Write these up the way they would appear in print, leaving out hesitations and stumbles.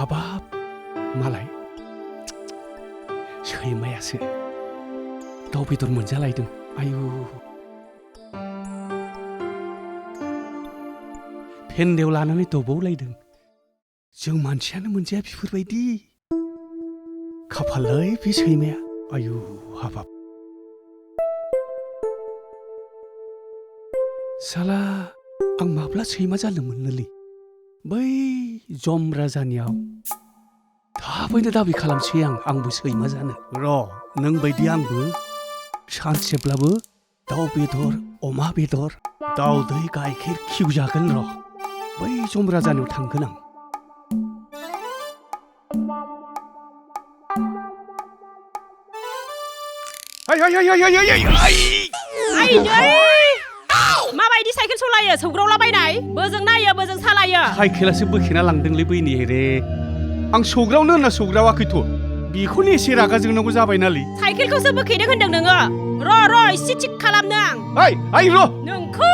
हाबाब मालाय सैमायासो दाउ बेदर मोनजालायदों आयु फेन्देव लानानै दबावलायदों जों मानसियानो मोनजाया बेफोरबायदि खाफाललै बे सैमाया आयु हाबाब साला आं माब्ला सैमा जानो मोननोलै बै जम राजानियाव थाबैनो दाबि खालामसै आंबो सैमा जानो र' नों बायदि आंबो सानसेब्लाबो दाउ बेदर अमा बेदर दाउदै गाइखेर खिउ जागोन र' बै जम राजानियाव थांगोन आं माबायदि साइकेल सलायो सौग्रावलाबायनाय बोजों नायो बोजों सालायो साइकेलासो बोखेना लांदोंलै बैनि रे आं सौग्रावनो होनना सौग्रावाखैथ' बेखौनो एसे रागा जोंनांगौ जाबायनालै साइकेलखौसो बोखेनो होनदों नोङो र' एसे थिक खालामनो आं आइ र' नोंखौ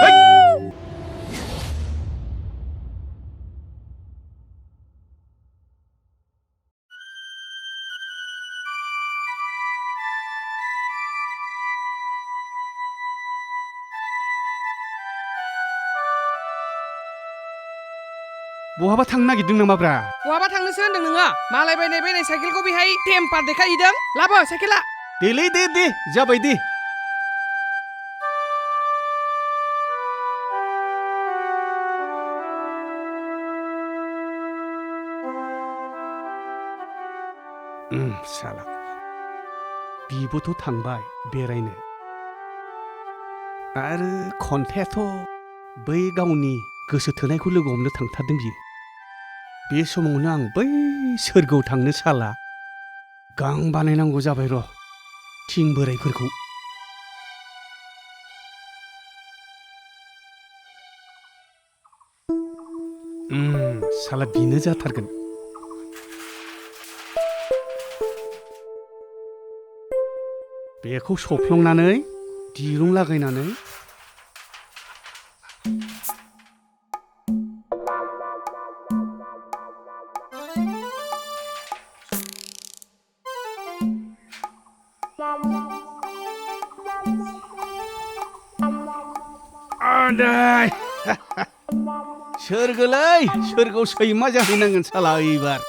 बहाबा थांनो नागिरदों नामाब्रा बहाबा थांनोसो होनदों नोङो मालाय बायनाय साइकेलखौ बेहाय टेम्पार देखायहैदों लाबो साइकेला देलै दे जाबाय दे साला बिबोथ' थांबाय बेरायनो आरो खन्थायाथ' बै गावनि गोसो थोनायखौ लोगो हमनो थांथारदों बियो बे समावनो आं बै सोरगोआव थांनो साला गां बानायनांगौ जाबाय र' थिं बोराइफोरखौ साला बिनो जाथारगोन बेखौ सफ्लंनानै दिरुं लागायनानै सोरगोलै सोरगोआव सैमा जाहैनांगोन साला एबार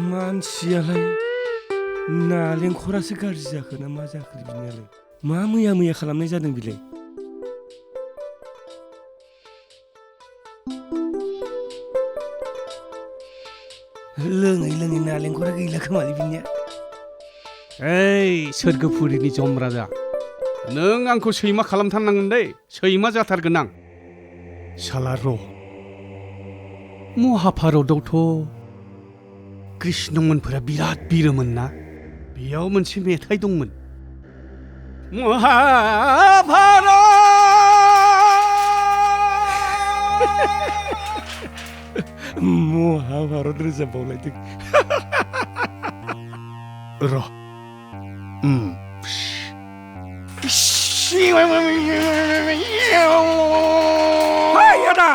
मानसियालाय नालेंखरासो गाज्रि जाखो ना मा जाखो बिनियालाय मा मैया खालामनाय जादों बिलाय लोङै नालेंखरा गैला खोमालै बिनिया ओइ सोरगोफुरिनि जम राजा नों आंखौ सैमा खालामथारनांगोन दै सैमा जाथारगोन आं साला र' महाभारतआवथ' कृष्णमोनफोरा बिराद बिरोमोन ना बेयाव मोनसे मेथाइ दंमोन महाभारत रोजाबबावलायदों र' आदा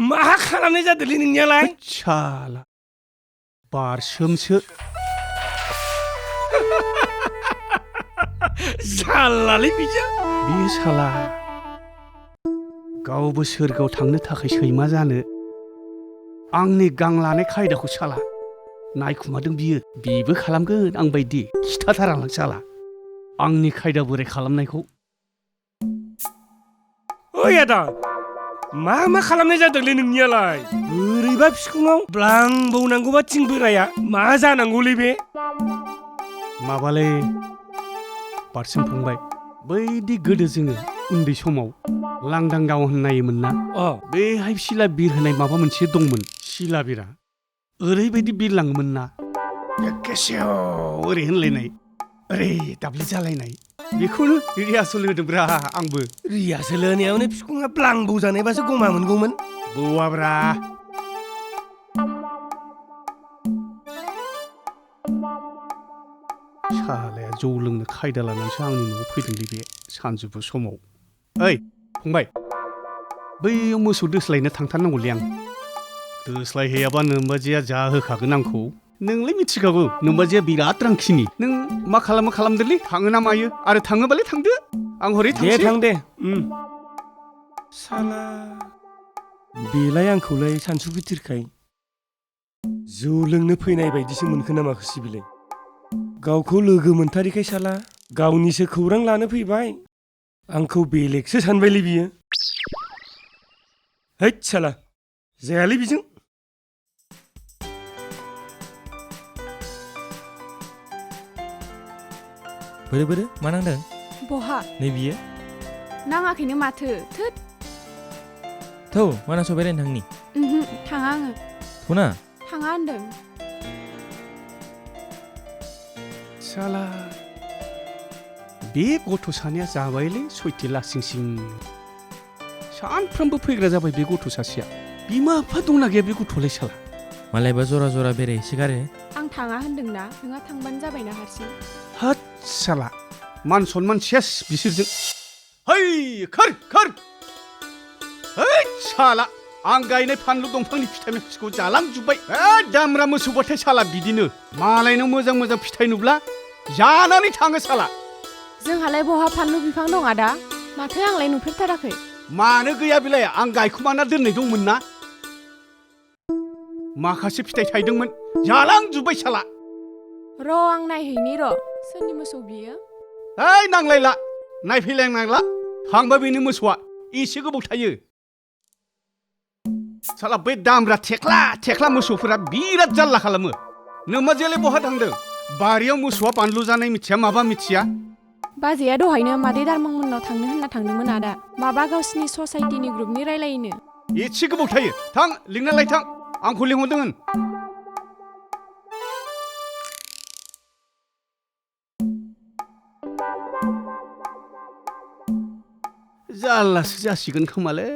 मा खालामनाय जादोंलै नोंनियालाय साला बारसोमसो सालालै बिजों बियो साला गावबो सोरगोआव थांनो थाखाय सैमा जानो आंनि गां लानाय खायदाखौ साला नायखुमादों बियो बेबो खालामगोन आं बायदि खिथाथारालां साला आंनि खायदा बोराय खालामनायखौ ओइ आदा मा खालामनाय जादोंलै नोंनियालाय बोरैबा फिखुङाव ब्लां बावनांगौबा थिं बोराया मा जानांगौलै बे माबालै बारसोम फंबाय बैदि गोदो जोङो उन्दै समाव लांदां गाव होननायोमोन ना बेहाय सिला बिर होनाय माबा मोनसे दंमोन सिला बिरा ओरैबायदि बिरलाङोमोन ना एखे सेव ओरै होनलायनाय ओरै दाब्ले जालायनाय बेखौनो रिहार्सेल होदोंब्रा आंबो रिहार्सेल होनायावनो बिखुङा ब्लां बौजानायबासो गमा मोनगौमोन बौवाब्रा सालाया जौ लोंनो खायदा लानानैसो आंनि न'आव फैदोंलै बे सानजौफु समाव ओइ फंबाय बैयाव मोसौ दोस्लायनो थांथारनांगौलै आं दोस्लायहैयाबा नोमबाजैया जा होखागोन आंखौ नोंलाय मिथिखागौ नोमबाजैया बिराद रांखिनि नों मा खालामदोलै थाङो ना मायो आरो थाङोबालाय थांदो आं हरै दे थांसै थां दे साला बेलाय आंखौलाय सानसु बिथिरखाय जौ लोंनो फैनाय बायदिसो मोनखो ना माखोसै बेलाय गावखौ लोगो मोनथारिखाय साला गावनिसो खौरां लानो फैबाय आंखौ बेलेगसो सानबायलै बियो हैद साला जायालै बिजों बोरो मा नांदों बहा नै बियो नाङाखैनो माथो थोद थौ मानासाव बेरायनो थांनि थाङा आङो थ'ना थाङा होनदों साला बे गथ' सानैया जाबायलै सयथि लासिं सिं सानफ्रामबो फैग्रा जाबाय बे गथ' सासेया बिमा बिफा दंना गैया बे गथ'लाय साला मालायबा जरा बेरायहैसोगारो आं थाङा होनदोंना नोंहा थांबानो जाबायना हारसिं होद साला मान सनमान सेस बिसोरजों है खोर है साला आं गायनाय फानलु दंफांनि फिथाइ फिथाइखौ जालांजोब्बाय दामरा मोसौबाथाय साला बिदिनो मालायनाव मोजां फिथाइ नुब्ला जानानै थाङो साला जोंहालाय बहा फानलु बिफां दं आदा माथो आंलाय नुफेरथाराखै मानो गैया बेलाय आं गायखुमाना दोननाय दंमोन ना माखासे फिथाइ थायदोंमोन जालांजोब्बाय साला र' आं नायहैनि र' सोरनि मोसौ बियो ओइ नांलायला नायफैलायनांला थांबा बेनि मोसौआ एसे गोबाव थायो साला बै दामब्रा थेख्ला मोसौफोरा बिराद जाल्ला खालामो नोम्बाजैयालाय बहा थांदों बारियाव मोसौआ बानलु जानाय मिथिया माबा मिथिया बाजैया दहायनो मादै दारमां मोननाव थांनो होनना थांदोंमोन आदा माबा गावसिनि ससाइटिनि ग्रुपनि रायलायनो एसे गोबाव थायो थां लिंनालाय थां आंखौ लिंहरदों जाल्लासो जासिगोन खोमालै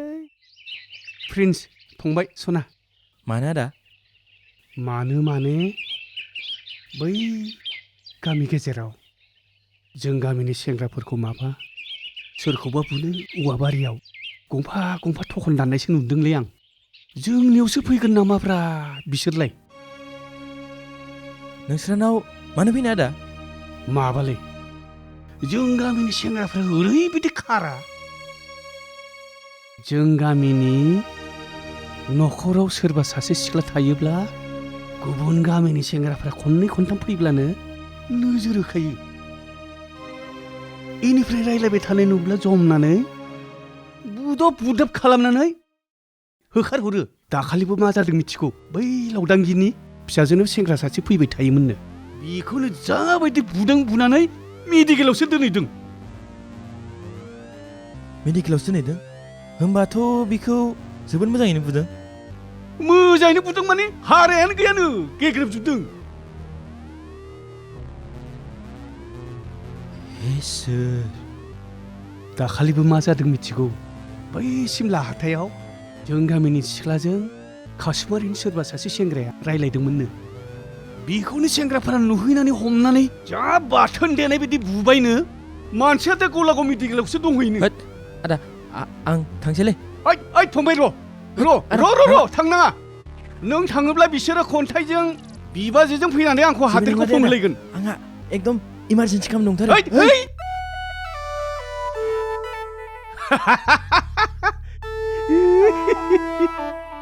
प्रिन्स फंबाय सना मानो आदा मानो माने बै गामि गेजेराव जों गामिनि सेंग्राफोरखौ माबा सोरखौबा बुनो औवा बारियाव गंफा थखन दाननायसो नुदोंलै आं जोंनियावसो फैगोन नामाब्रा बिसोरलाय नोंस्रानाव मानो फैनो आदा माबालै जों गामिनि सेंग्राफ्रा ओरैबायदि खारा जों गामिनि न'खराव सोरबा सासे सिख्ला थायोब्ला गुबुन गामिनि सेंग्राफ्रा खननै खनथाम फैब्लानो नोजोर होखायो इनिफ्राय रायलायबाय थानाय नुब्ला जमनानै बुदब खालामनानै होखारहरो दाखालिबो मा जादों मिथिगौ बै लावदांगिनि फिसाजोनाव सेंग्रा सासे फैबाय थायोमोननो बेखौनो जाबायदि बुनानै मेडिकेलावसो दोनहैदों मेडिकेलावसो दोनहैदों होमबाथ' बिखौ जोबोद मोजाङैनो बुदों माने हारायानो गैयानो गेग्रेबजोबदों दाखालिबो मा जादों मिथिगौ बै सिमला हाथायाव जों गामिनि सिख्लाजों काश्मीरनि सोरबा सासे सेंग्राया रायलायदोंमोननो बेखौनो सेंग्राफोरा नुहैनानै हमनानै जा बाथोन देनाय बायदि बुबायनो मानसिया दा गलागाव मेडिकेलावसो दंहैनो आदा आं थांसैलै ओइ फंबाय र' थांनाङा नों थाङोब्ला बिसोरो खन्थाइजों बिबाजैजों फैनानै आंखौ हादोरखौ फोमोनलायगोन आंहा एकदम इमारजेन्सि खामानि दंथारो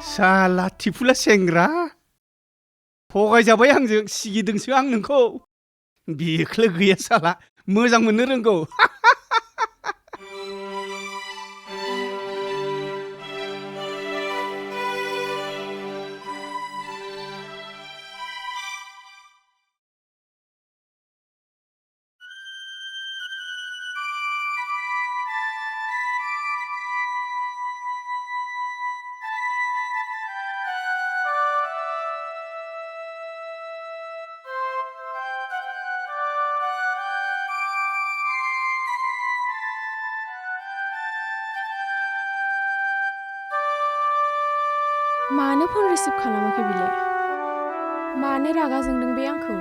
साला थिफुला सेंग्रा थगायजाबाय आंजों सिगिदोंसो आं नोंखौ बेखौलाय गैया साला मोजां मोननो रोंगौ मानो फन रिसिभ खालामाखै बिलाय मानो रागा जोंदों बे आंखौ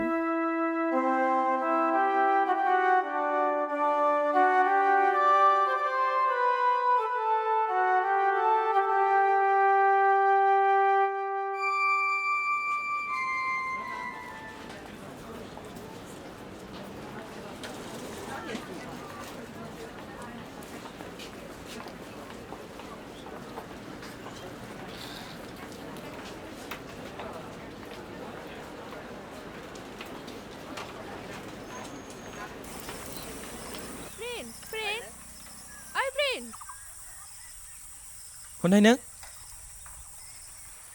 खन्थाइ नों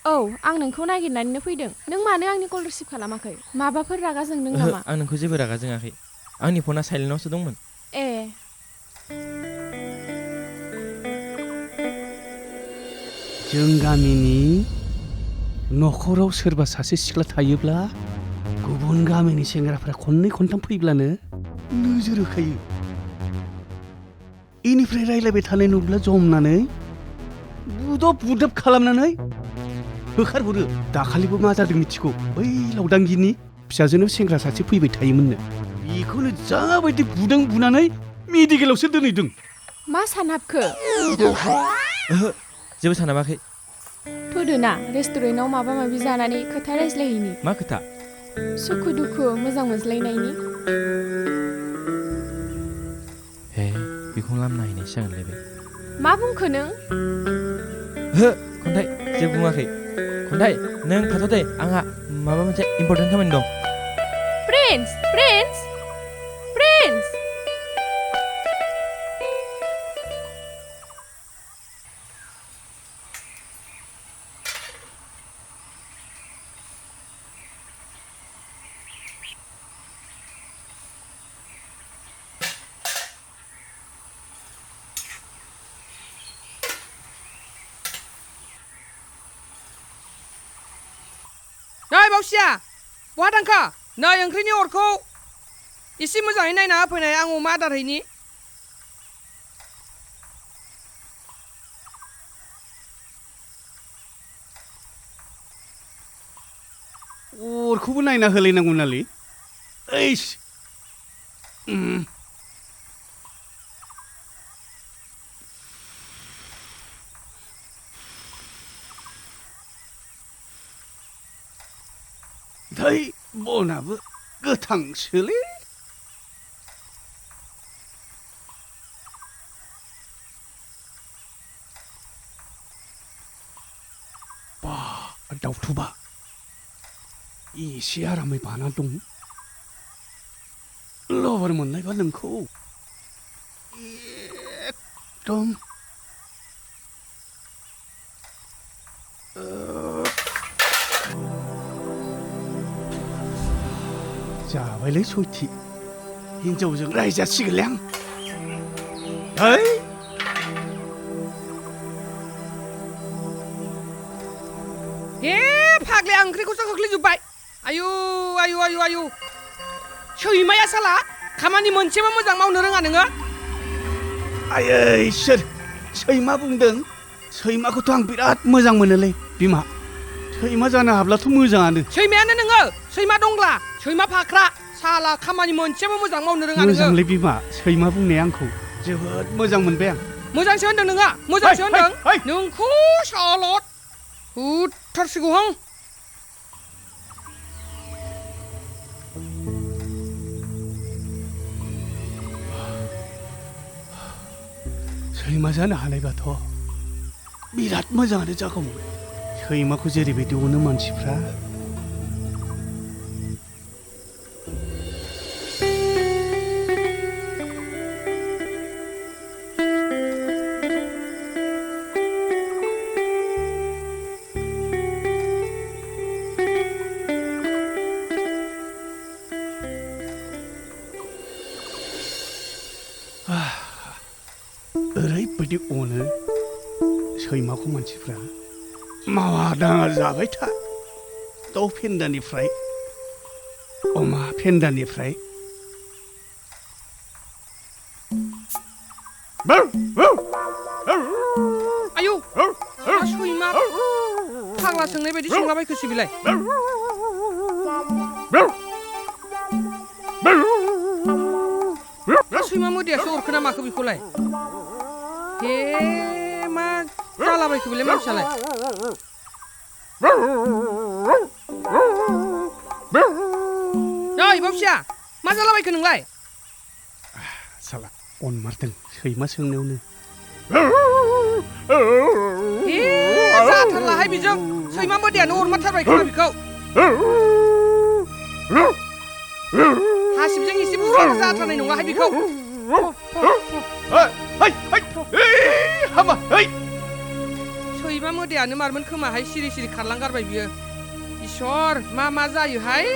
औ आं नोंखौ नागिरनानैनो फैदों नों मानो आंनि कल रिसिभ खालामाखै माबाफोर रागा जोंदों ओहो नामा आं नोंखौ जेबो रागा जोङाखै आंनि फना साइलेन्टआवसो दंमोन ए जों गामिनि न'खराव सोरबा सासे सिख्ला थायोब्ला गुबुन गामिनि सेंग्राफ्रा खननै खनथाम फैब्लानो नोजोर होखायो इनिफ्राय रायलायबाय थानाय नुब्ला जमनानै बुदब खालामनानै होखारहरो दाखालिबो मा जादों मिथिगौ बै लावदांगिनि फिसाजोनाव सेंग्रा सासे फैबाय थायोमोननो बेखौनो जाबायदि बुनानै मेडिकेलावसो दोनहैदों मा सानहाबखो ओहो जेबो सानामाखै थुदो ना रेस्टुरेन्टाव माबा माबि जानानै खोथा रायज्लायहैनि मा खोथा सुखु दुखु मोजां मोनज्लायनायनि हे बेखौ लामना हैनायसो जागोनलाय बे मा बुंखो नों ओहो खन्थाइ जेबो बुङाखै खन्थाइ नों थाथ' दे आंहा माबा मोनसे इम्पर्टेन्ट खामानि दं प्रिन्स प्रिन्स प्रिन्स नै बावसिया बहा थांखो नै ओंख्रिनि अरखौ एसे मोजाङै नायना होफैनाय आं अमा आदार हैनि अरखौबो नायना होलायनांगौ नालै ओइस धै बनाबो गोथांसोलै बा दाउथुबा एसे आरामै बाना दं लबार मोननायबा नोंखौ एकदम जाबायलै सयथि हिनजावजों रायजासिगोनलै आं है हे फाग्लाया ओंख्रिखौसो खोख्लैजोब्बाय आयु आयु आयु आयु सैमाया साला खामानि मोनसेबो मोजां मावनो रोङा नोङो आयै इसोर सैमा बुंदों सैमाखौथ' आं बिराद मोजां मोनोलै बिमा सैमा जानो हाब्लाथ' मोजाङानो सैमायानो नोङो सैमा दंग्ला सैमा फाख्रा साला खामानि मोनसेबो मोजां मावनो रोङा नोङो मोजांलै बिमा सैमा बुंनाया आंखौ जोबोद मोजां मोनबाय आं मोजांसो होनदों नोङो मोजांसो है, होनदों है, है। नोंखौ सालत होथारसिगौहां सैमा जानो हानायबाथ' बिराद मोजाङानो जागौमोन सैमाखौ जेरैबायदि अनो मानसिफ्रा ओरैबायदि अनो सैमाखौ मानसिफ्रा मावा दाङा जाबाय था दाउ फेन्दानिफ्राय अमा फेन्दानिफ्राय आयु सैमा साला सोंनाय बायदि सोंलाबायखोसै बिलाय सैमा मोदैयासो अरखो ना माखो बेखौलाय हे मा जालाबायखो बेलाय मानसियालाय नै बावसिया मा जालाबायखो नोंलाय साला अन मारदों सैमा सोंनायावनो हे जाथारलाहाय बेजों सैमा मोदैयानो अरमारथारबाय खोमा बेखौ हासिबजों एसे बुज्राबो जाथारनाय नङाहाय बेखौ हामा सैमा मोदैयानो मारमोन खोमाहाय सिरि सिरि खारलांगारबाय बियो इसर मा जायोहाय